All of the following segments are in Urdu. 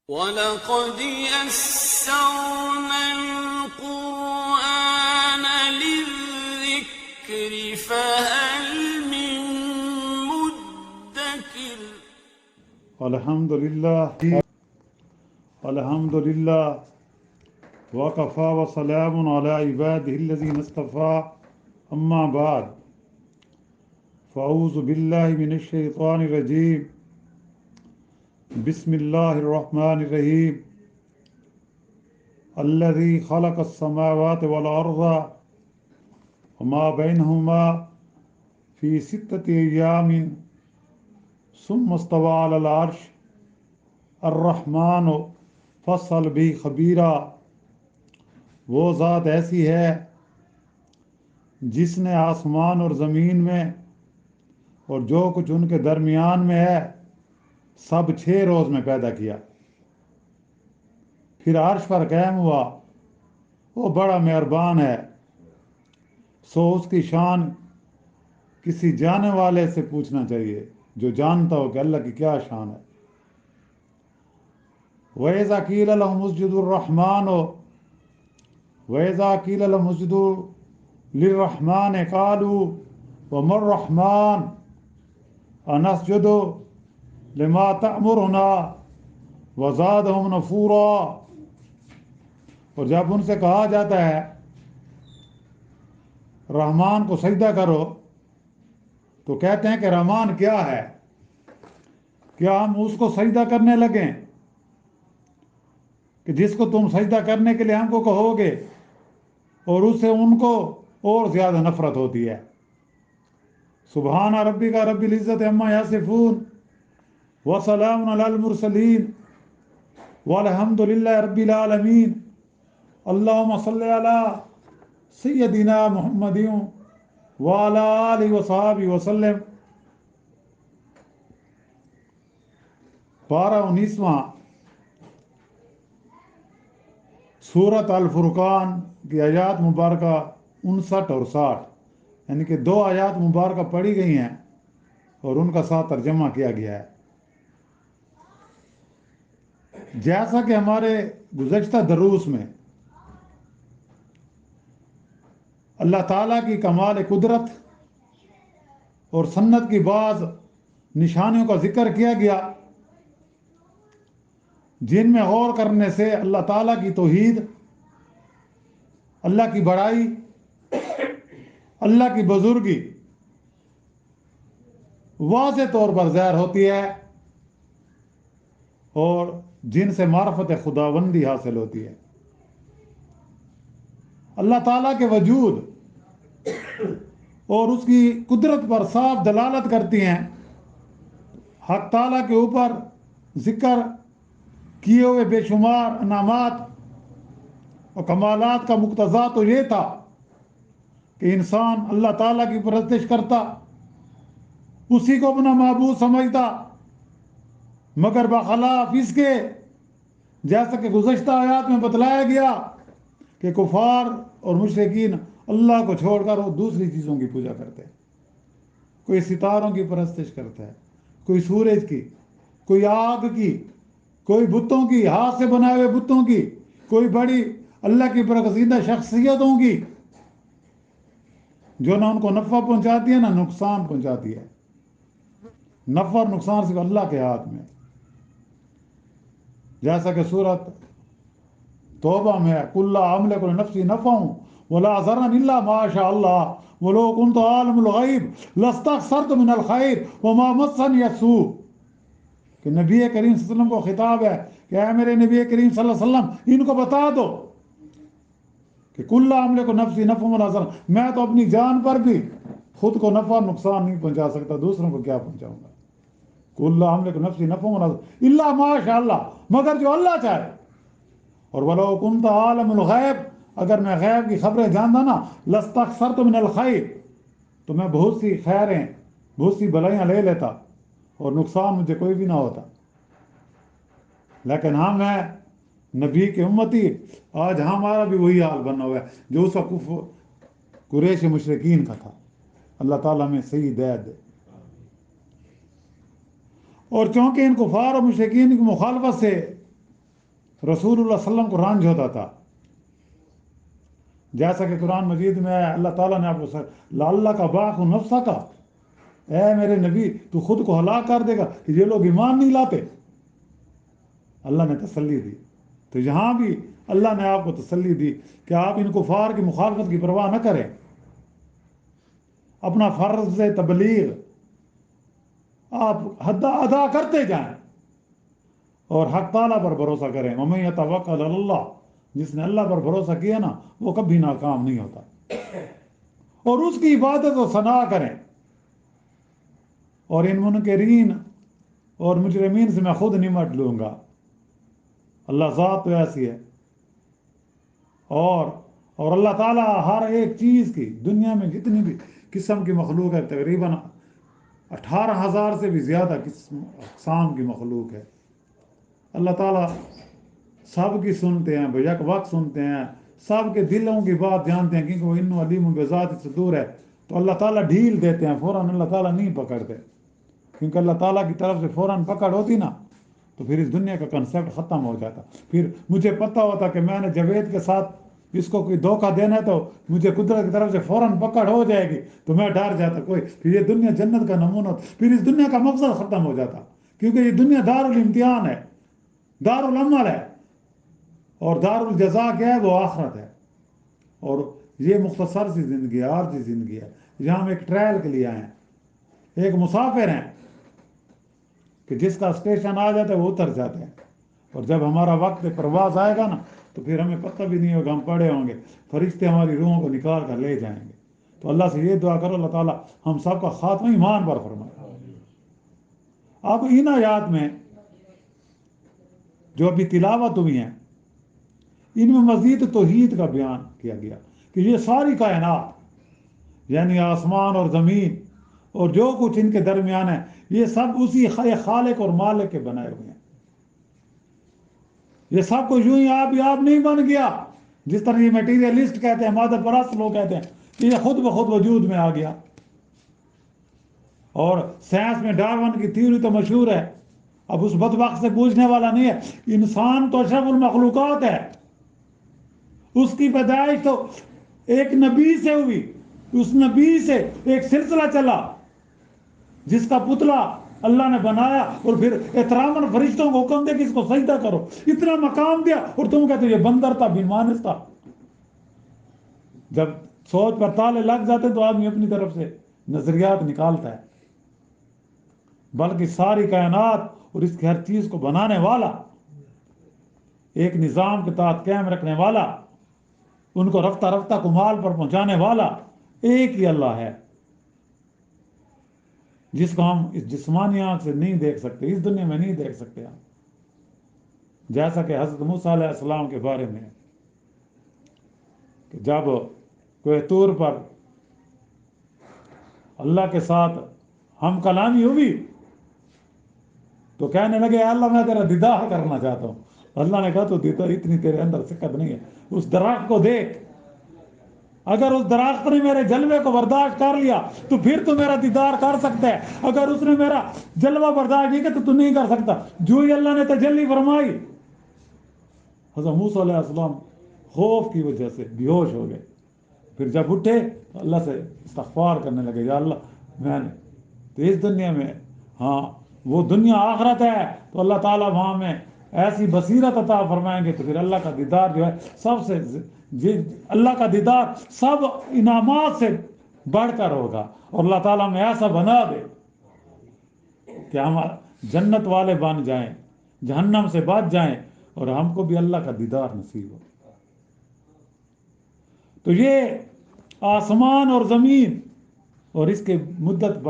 وَلَقَدْ يَسَّرْنَا الْقُرْآنَ لِلذِّكْرِ فَهَلْ مِن مُّدَّكِرٍ الحمد للہ وکفیٰ وسلام علی عبادہ الذین اصطفیٰ اما بعد فاعوذ باللہ من الشیطان الرجیم بسم اللہ الرحمن الرحیم الذی خلق السماوات والارض وما بینہما فی ستۃ ایام ثم استوى علی العرش الرحمن فصل بھی خبیرہ۔ وہ ذات ایسی ہے جس نے آسمان اور زمین میں اور جو کچھ ان کے درمیان میں ہے سب 6 روز میں پیدا کیا، پھر عرش پر قائم ہوا۔ وہ بڑا مہربان ہے، سو اس کی شان کسی جانے والے سے پوچھنا چاہیے جو جانتا ہو کہ اللہ کی کیا شان ہے۔ وَإِذَا قِيلَ لَهُمُ اسْجُدُوا الرَّحْمَنِ وَإِذَا قِيلَ لَهُمُ اسْجُدُوا لِلرَّحْمَنِ قَالُوا وَمَا الرَّحْمَنُ أَنَسْجُدُ لِمَا تَأْمُرُنَا وَزَادَهُمْ نُفُورًا۔ اور جب ان سے کہا جاتا ہے رحمان کو سجدہ کرو تو کہتے ہیں کہ رحمان کیا ہے، کیا ہم اس کو سجدہ کرنے لگیں کہ جس کو تم سجدہ کرنے کے لیے ہم کو کہو گے، اور اس سے ان کو اور زیادہ نفرت ہوتی ہے۔ سبحان ربک رب العزت عما یصفون وسلام علی المرسلین والحمد للہ رب العالمین۔ اللہم صلی علی سیدنا محمد وعلی آلہ وصحبہ وسلم۔ پارہ 19واں سورۃ الفرقان کی آیات مبارکہ 59 اور 60، یعنی کہ 2 آیات مبارکہ پڑھی گئی ہیں اور ان کا ساتھ ترجمہ کیا گیا ہے۔ جیسا کہ ہمارے گزشتہ دروس میں اللہ تعالیٰ کی کمال قدرت اور سنت کی بعض نشانیوں کا ذکر کیا گیا جن میں غور کرنے سے اللہ تعالیٰ کی توحید، اللہ کی بڑائی، اللہ کی بزرگی واضح طور پر ظاہر ہوتی ہے اور جن سے معرفت خداوندی حاصل ہوتی ہے۔ اللہ تعالیٰ کے وجود اور اس کی قدرت پر صاف دلالت کرتی ہیں۔ حق تعالیٰ کے اوپر ذکر کیے ہوئے بے شمار انعامات اور کمالات کا مقتضا تو یہ تھا کہ انسان اللہ تعالیٰ کی پرستش کرتا، اسی کو اپنا معبود سمجھتا، مگر بخلاف اس کے جیسا کہ گزشتہ آیات میں بتلایا گیا کہ کفار اور مشرکین اللہ کو چھوڑ کر وہ دوسری چیزوں کی پوجا کرتے ہیں۔ کوئی ستاروں کی پرستش کرتا ہے، کوئی سورج کی، کوئی آگ کی، کوئی بتوں کی، ہاتھ سے بنائے ہوئے بتوں کی، کوئی بڑی اللہ کی برگزیدہ شخصیتوں کی جو نہ ان کو نفع پہنچاتی ہے نہ نقصان پہنچاتی ہے۔ نفع اور نقصان صرف اللہ کے ہاتھ میں، جیسا کہ سورۃ توبہ میں قُل لَا أَمْلِكُ لِنَفْسِي نَفْعًا وَلَا ضَرًّا إِلَّا مَا شَاءَ اللَّهُ وَلَوْ كُنْتُ عَالِمَ الْغَيْبِ لَاسْتَكْثَرْتُ مِنَ الْخَيْرِ وَمَا مَسَّنِيَ السُّوءُ، کہ نبی کریم صلی اللہ علیہ وسلم کو خطاب ہے کہ اے میرے نبی کریم صلی اللہ علیہ وسلم ان کو بتا دو کہ قُل لَا أَمْلِكُ لِنَفْسِي نَفْعًا وَلَا ضَرًّا، میں تو اپنی جان پر بھی خود کو نفع نقصان نہیں پہنچا سکتا، دوسروں کو کیا پہنچاؤں گا۔ قُل لَا أَمْلِكُ لِنَفْسِي نَفْعًا وَلَا ضَرًّا إِلَّا مَا شَاءَ اللَّهُ، مگر جو اللہ چاہے۔ اور وَلَوْ كُنْتَ عَالِمَ الْغَيْبِ، اگر میں غیب کی خبریں جانتا نا، لَاسْتَكْثَرْتُ مِنَ الْخَيْرِ، تو میں بہت سی خیریں، بہت سی بھلائیاں لے لیتا اور نقصان مجھے کوئی بھی نہ ہوتا۔ لیکن ہم ہیں نبی کے امتی، آج ہمارا بھی وہی حال بنا ہوا ہے جو اس وقت قریش مشرکین کا تھا۔ اللہ تعالیٰ میں صحیح ہدایت دے۔ اور چونکہ ان کفار اور مشرکین کی مخالفت سے رسول اللہ صلی اللہ علیہ وسلم کو رنج ہوتا تھا، جیسا کہ قرآن مجید میں ہے، اللہ تعالیٰ نے آپ کو لعلک باخع نفسک، اے میرے نبی تو خود کو ہلاک کر دے گا کہ یہ لوگ ایمان نہیں لاتے. اللہ نے تسلی دی. تو یہاں بھی اللہ نے آپ کو تسلی دی کہ آپ ان کفار کی مخالفت کی پرواہ نہ کریں، اپنا فرض تبلیغ آپ ادا کرتے جائیں اور حق تعالیٰ پر بھروسہ کریں. وَمَن يَتَوَکَّلْ عَلَى اللَّهِ، جس نے اللہ پر بھروسہ کیا نا وہ کبھی ناکام نہیں ہوتا. اور اس کی عبادت و ثنا کریں. اور ان منکرین اور مجرمین سے میں خود نمٹ لوں گا. اللہ ذات تو ایسی ہے. اور اللہ تعالیٰ ہر ایک چیز کی، دنیا میں جتنی بھی قسم کی مخلوق ہے، تقریباً 18,000 سے بھی زیادہ اقسام کی مخلوق ہے، اللہ تعالیٰ سب کی سنتے ہیں، بیک وقت سنتے ہیں، سب کے دلوں کی بات جانتے ہیں، کیونکہ وہ انّ علیم بذات الصدور ہے. تو اللہ تعالیٰ ڈھیل دیتے ہیں، فوراً اللہ تعالیٰ نہیں پکڑتے، کیونکہ اللہ تعالیٰ کی طرف سے فوراً پکڑ ہوتی نا تو پھر اس دنیا کا کنسیپٹ ختم ہو جاتا. پھر مجھے پتہ ہوتا کہ میں نے جاوید کے ساتھ اس کو کوئی دھوکہ دینا ہے تو مجھے قدرت کی طرف سے فوراً پکڑ ہو جائے گی تو میں ڈر جاتا. پھر یہ دنیا جنت کا نمونہ، پھر اس دنیا کا مقصد ختم ہو جاتا، کیونکہ یہ دنیا دار الامتحان ہے، دار العمل ہے، اور دار الجزا کیا ہے؟ وہ آخرت ہے. اور یہ مختصر سی زندگی ہے، عارضی زندگی ہے. یہاں ہم ایک ٹرائل کے لیے آئے ہیں، ایک مسافر ہیں کہ جس کا اسٹیشن آ جاتا ہے وہ اتر جاتے ہیں، اور جب ہمارا وقت پرواز آئے گا نا تو پھر ہمیں پتہ بھی نہیں ہوگا، ہم پڑے ہوں گے، فرشتے ہماری روحوں کو نکال کر لے جائیں گے. تو اللہ سے یہ دعا کرو اللہ تعالیٰ ہم سب کا خاتمہ ایمان پر فرمائے. اب ان آیات میں جو ابھی تلاوت ہوئی ہیں ان میں مزید توحید کا بیان کیا گیا کہ یہ ساری کائنات یعنی آسمان اور زمین اور جو کچھ ان کے درمیان ہے یہ سب اسی خالق اور مالک کے بنائے ہوئے ہیں. یہ سب کو یوں ہی آپ نہیں بن گیا، جس طرح یہ میٹیریلسٹ کہتے ہیں، مادہ پرست لوگ کہتے ہیں کہ یہ خود بخود وجود میں آ گیا. اور سائنس میں ڈارون کی تھیوری تو مشہور ہے، اب اس بدبخت سے پوچھنے والا نہیں ہے. انسان تو اشرف المخلوقات ہے، اس کی پیدائش تو ایک نبی سے ہوئی، اس نبی سے ایک سلسلہ چلا جس کا پتلا اللہ نے بنایا اور پھر احتراماً فرشتوں کو حکم دے کہ اس کو سجدہ کرو، اتنا مقام دیا، اور تم کہتے یہ بندر تھا، بیمانس تھا. جب سوچ پر تالے لگ جاتے تو آدمی اپنی طرف سے نظریات نکالتا ہے. بلکہ ساری کائنات اور اس کی ہر چیز کو بنانے والا، ایک نظام کے تحت قائم رکھنے والا، ان کو رفتہ رفتہ کمال پر پہنچانے والا ایک ہی اللہ ہے، جس کو ہم اس جسمانی آنکھ سے نہیں دیکھ سکتے، اس دنیا میں نہیں دیکھ سکتے. جیسا کہ حضرت موسیٰ علیہ السلام کے بارے میں کہ جب کوہ طور پر اللہ کے ساتھ ہم کلامی ہوئی تو کہنے لگے اللہ میں تیرا دیدار کرنا چاہتا ہوں. اللہ نے کہا تو دیدار اتنی تیرے اندر سکت نہیں ہے، اس درخت کو دیکھ، اگر اس درخت نے میرے جلوے کو برداشت کر لیا تو پھر تو میرا دیدار کر سکتا ہے، اگر اس نے میرا جلوہ برداشت نہیں کیا تو نہیں کر سکتا. جو ہی اللہ نے تجلی فرمائی حضرت موسیٰ علیہ السلام خوف کی وجہ سے بیہوش ہو گئے. پھر جب اٹھے تو اللہ سے استغفار کرنے لگے، یا اللہ میں نے تو اس دنیا میں، ہاں وہ دنیا آخرت ہے تو اللہ تعالیٰ وہاں میں ایسی بصیرت عطا فرمائیں گے تو پھر اللہ کا دیدار جو ہے سب سے اللہ کا دیدار سب انعامات سے بڑھ کر ہوگا، اور اللہ تعالیٰ میں ایسا بنا دے کہ ہم جنت والے بن جائیں، جہنم سے بچ جائیں، اور ہم کو بھی اللہ کا دیدار نصیب ہو. تو یہ آسمان اور زمین اور اس کے مدت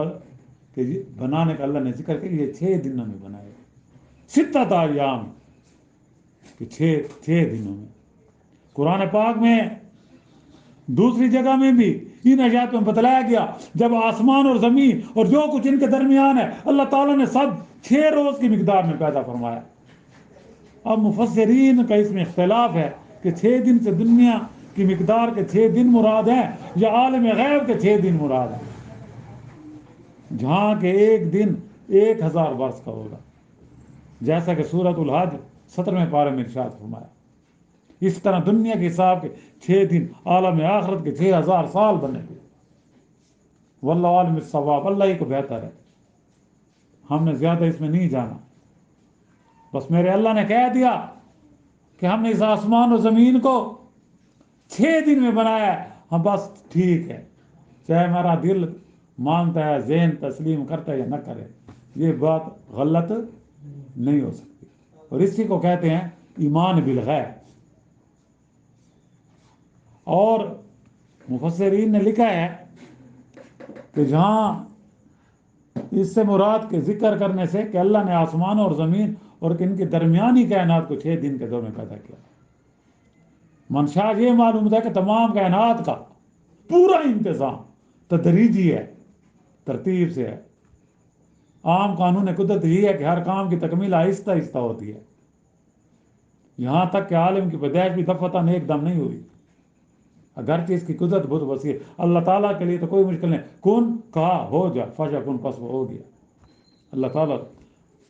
بنانے کا اللہ نے ذکر کیا، یہ 6 دنوں میں بنائے، 6 ایام کہ 6 دنوں میں. قرآن پاک میں دوسری جگہ میں بھی ان آیات میں بتلایا گیا جب آسمان اور زمین اور جو کچھ ان کے درمیان ہے اللہ تعالیٰ نے سب 6 روز کی مقدار میں پیدا فرمایا. اب مفسرین کا اس میں اختلاف ہے کہ 6 دن سے دنیا کی مقدار کے 6 دن مراد ہیں یا عالم غیب کے 6 دن مراد ہیں، جہاں کہ ایک دن 1000 برس کا ہوگا. جیسا کہ سورۃ الحج 17ویں پارے میں ارشاد فرمایا۔ اس طرح دنیا کے حساب کے 6 دن عالم آخرت کے 6000 سال بنے گے۔ واللہ عالم الصواب، اللہ ہی کو بہتر ہے، ہم نے زیادہ اس میں نہیں جانا۔ بس میرے اللہ نے کہہ دیا کہ ہم نے اس آسمان و زمین کو 6 دن میں بنایا ہے، ہم بس ٹھیک ہے، چاہے ہمارا دل مانتا ہے، ذہن تسلیم کرتا ہے یا نہ کرے، یہ بات غلط نہیں ہو سکتی، اور اسی کو کہتے ہیں ایمان بالغیب۔ اور مفسرین نے لکھا ہے کہ جہاں اس سے مراد کے ذکر کرنے سے کہ اللہ نے آسمان اور زمین اور ان کے درمیانی کائنات کو 6 دن کے دور میں پیدا کیا، منشا یہ معلوم ہوتا ہے کہ تمام کائنات کا پورا انتظام تدریجی ہے، ترتیب سے ہے۔ عام قانون قدرت یہ ہے کہ ہر کام کی تکمیل آہستہ آہستہ ہوتی ہے، یہاں تک کہ عالم کی پیدائش بھی دفعتاً ایک دم نہیں ہوئی، اگرچہ اس کی قدرت بہت وسیع ہے۔ اللہ تعالیٰ کے لیے تو کوئی مشکل نہیں، کن کہا ہو جا، فیکن پس وہ ہو گیا۔ اللہ تعالیٰ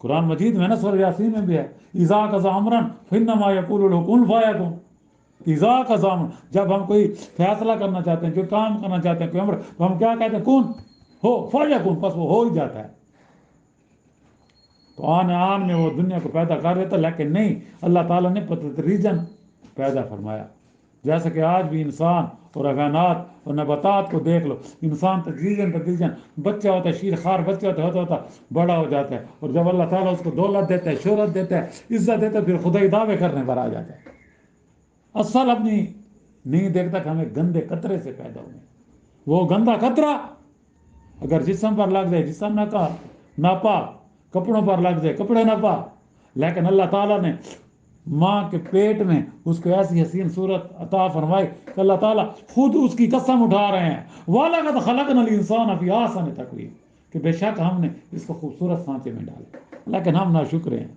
قرآن مجید میں نا سورہ یاسین میں بھی ہے، اذا قضى امرا فانما یقول له کن فیکن۔ اذا قضى امرا، جب ہم کوئی فیصلہ کرنا چاہتے ہیں، کوئی کام کرنا چاہتے ہیں، کوئی امر، تو ہم کیا کہتے ہیں؟ کن ہو فیکن، پس وہ ہو ہی جاتا ہے۔ تو آن میں وہ دنیا کو پیدا کر دیتا، لیکن نہیں، اللہ تعالیٰ نے تدریجاً پیدا فرمایا۔ جیسا کہ آج بھی انسان اور حیوانات اور نباتات کو دیکھ لو، انسان تدریجاً بچہ ہوتا ہے، شیر خار بچہ ہوتا بڑا ہو جاتا ہے، اور جب اللہ تعالیٰ اس کو دولت دیتا ہے، شہرت دیتا ہے، عزت دیتا ہے، پھر خدائی دعوے کرنے پر آ جاتا ہے، اصل اپنی نہیں دیکھتا کہ ہمیں گندے قطرے سے پیدا ہوئے، وہ گندا قطرہ اگر جسم پر لگ جائے جسم ناپاک، کپڑوں پر لگ جائے کپڑے ناپاک، لیکن اللہ تعالیٰ نے ماں کے پیٹ میں اس کو ایسی حسین صورت عطا فرمائی کہ اللہ تعالیٰ خود اس کی قسم اٹھا رہے ہیں، وَلَقَدْ خَلَقْنَا الْإِنسَانَ فِي أَحْسَنِ تَقْوِيمٍ، کہ بے شک ہم نے اس کو خوبصورت سانچے میں ڈالا، لیکن ہم ناشکر ہیں۔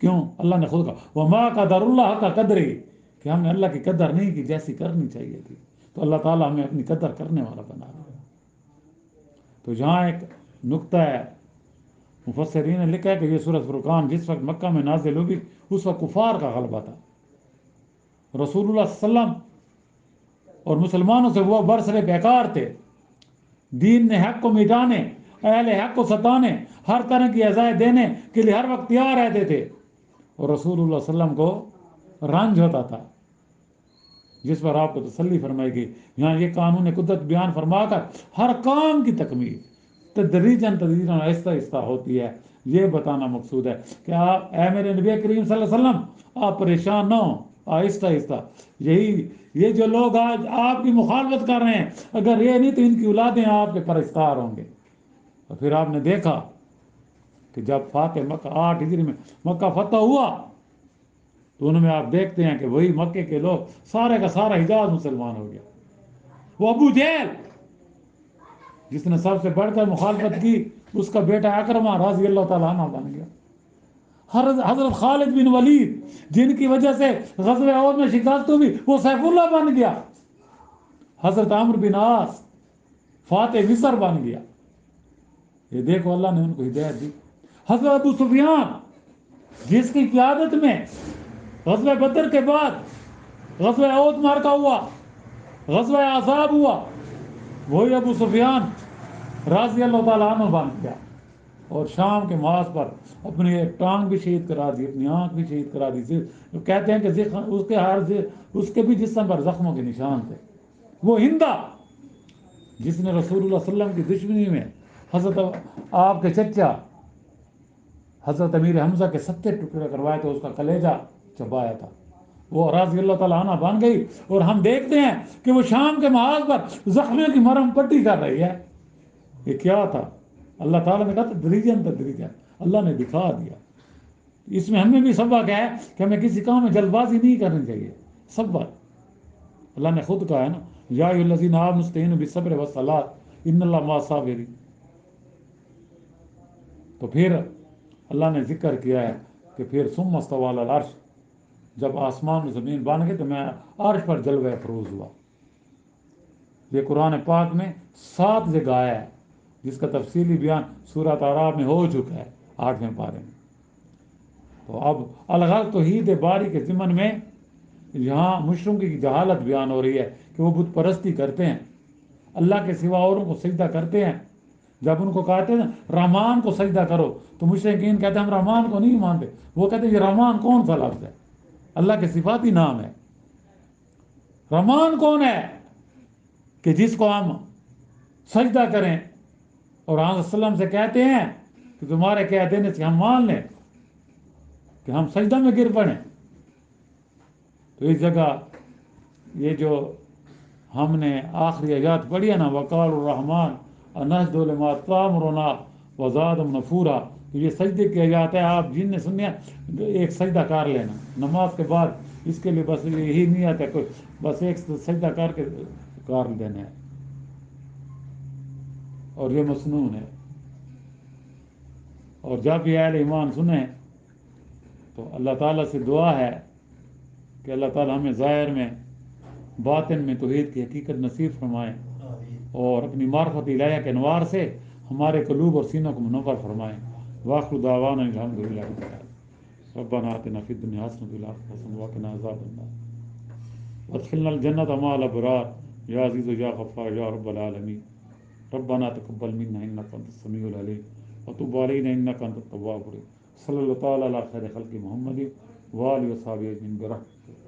کیوں؟ اللہ نے خود کہا وَمَا قَدَرُ اللَّهَ حَقَّ قَدْرِهِ، کہ ہم نے اللہ کی قدر نہیں کی جیسی کرنی چاہیے تھی، تو اللہ تعالیٰ ہمیں اپنی قدر کرنے والا بنا رہا ہے۔ تو جہاں ایک نقطہ ہے، مفسرین نے لکھا ہے کہ یہ سورۃ فرقان جس وقت مکہ میں نازل ہوئی اس وقت کفار کا غلبہ تھا، رسول اللہ صلی اللہ علیہ وسلم اور مسلمانوں سے وہ برسر پیکار تھے، دین نے حق کو مٹانے، اہل حق کو ستانے، ہر طرح کی ایذائیں دینے کے لیے ہر وقت تیار رہتے تھے، اور رسول اللہ صلی اللہ علیہ وسلم کو رنج ہوتا تھا، جس پر آپ کو تسلی فرمائی گئی۔ یہاں یہ قانون قدرت بیان فرما کر ہر کام کی تکمیل تدریجاً آہستہ آہستہ ہوتی ہے، یہ بتانا مقصود ہے کہ آپ اے میرے نبی کریم صلی اللہ علیہ وسلم آپ پریشان نہ ہوں، آہستہ آہستہ۔ یہ جو لوگ آج آپ کی مخالفت کر رہے ہیں، اگر یہ نہیں تو ان کی اولادیں آپ کے پرستار ہوں گے۔ اور پھر آپ نے دیکھا کہ جب فاتح مکہ 8 ہجری میں مکہ فتح ہوا تو ان میں آپ دیکھتے ہیں کہ وہی مکے کے لوگ سارے کا سارا حجاز مسلمان ہو گیا۔ وہ ابو جہل جس نے سب سے بڑھ کر مخالفت کی، اس کا بیٹا اکرمہ رضی اللہ تعالیٰ عنہ بن گیا۔ حضرت خالد بن ولید جن کی وجہ سے غزوہ احد میں شکست ہوئی، وہ سیف اللہ بن گیا۔ حضرت عمرو بن عاص فاتح مصر بن گیا۔ یہ دیکھو اللہ نے ان کو ہدایت دی۔ حضرت ابو سفیان جس کی قیادت میں غزوہ بدر کے بعد غزوہ احد معرکہ ہوا، غزوہ احزاب ہوا، وہی ابو سفیان رضی اللہ تعالیٰ عنہ بن گیا، اور شام کے محاذ پر اپنی ایک ٹانگ بھی شہید کرا دی، اپنی آنکھ بھی شہید کرا دی۔ کہتے ہیں کہ اس کے بھی جسم پر زخموں کے نشان تھے۔ وہ ہندا جس نے رسول اللہ صلی اللہ علیہ وسلم کی دشمنی میں حضرت آپ کے چچا حضرت امیر حمزہ کے 70 ٹکڑے کروائے تھے، اس کا کلیجہ چبایا تھا، وہ رضی اللہ تعالیٰ عنہ بن گئی۔ اور ہم دیکھتے ہیں کہ وہ شام کے محاذ پر زخمیوں کی مرہم پٹی کر رہی ہے۔ یہ کیا تھا؟ اللہ تعالیٰ نے کہا تدریجاً اللہ نے دکھا دیا۔ اس میں ہمیں بھی سبق ہے کہ ہمیں کسی کام میں جلد بازی نہیں کرنی چاہیے، صبر۔ اللہ نے خود کہا ہے نا، یا ایھا الذین آمنوا استعینوا بالصبر والصلاۃ ان اللہ مع الصابرین۔ تو پھر اللہ نے ذکر کیا ہے کہ پھر ثم استوی علی العرش، جب آسمان و زمین بن گئے تو میں عرش پر جلوہ افروز ہوا۔ یہ قرآن پاک میں 7 جگہ آیا ہے، جس کا تفصیلی بیان سورۃ اعراف میں ہو چکا ہے 8ویں پارے میں۔ تو اب الغرض توحید باری کے ضمن میں یہاں مشرکوں کی جہالت بیان ہو رہی ہے کہ وہ بت پرستی کرتے ہیں، اللہ کے سوا اوروں کو سجدہ کرتے ہیں۔ جب ان کو کہتے ہیں رحمان کو سجدہ کرو تو مشرکین کہتے ہیں ہم رحمان کو نہیں مانتے۔ وہ کہتے ہیں یہ رحمان کون سا لفظ ہے؟ اللہ کے صفاتی نام ہے۔ رحمان کون ہے کہ جس کو ہم سجدہ کریں اور آپ صلی اللہ علیہ وسلم سے کہتے ہیں کہ تمہارے کہہ دینے سے ہم مان لیں کہ ہم سجدہ میں گر پڑیں۔ تو اس جگہ یہ جو ہم نے آخری آیات پڑھی ہے نا، وقال الرحمن انسجد لما تأمرنا وزادهم نفورا، تو یہ سجدے کی آیات ہے۔ آپ جن نے سنیا ایک سجدہ کر لینا نماز کے بعد، اس کے لیے بس یہی نیت ہے کوئی، بس ایک سجدہ کر کے کر دینا ہے، اور یہ مسنون ہے۔ اور جب یہ اہل ایمان سنیں تو اللہ تعالیٰ سے دعا ہے کہ اللہ تعالیٰ ہمیں ظاہر میں باطن میں توحید کی حقیقت نصیب فرمائیں، اور اپنی معرفت الہیہ کے انوار سے ہمارے قلوب اور سینوں کو منور فرمائیں۔ وآخر دعوانا الحمد للہ رب العالمین۔ ربنا آتنا فی الدنیا حسنۃ وفی الآخرۃ حسنۃ وقنا عذاب النار وادخلنا الجنۃ مع الابرار یا عزیز یا غفار یا رب العالمین۔ ربنا تقبل منا انک انت السمیع العلیم وتب علینا انک انت التواب الرحیم۔ صلی اللہ تعالی علی خیر خلق محمد وآلہ وصحبہ اجمعین برحمتک۔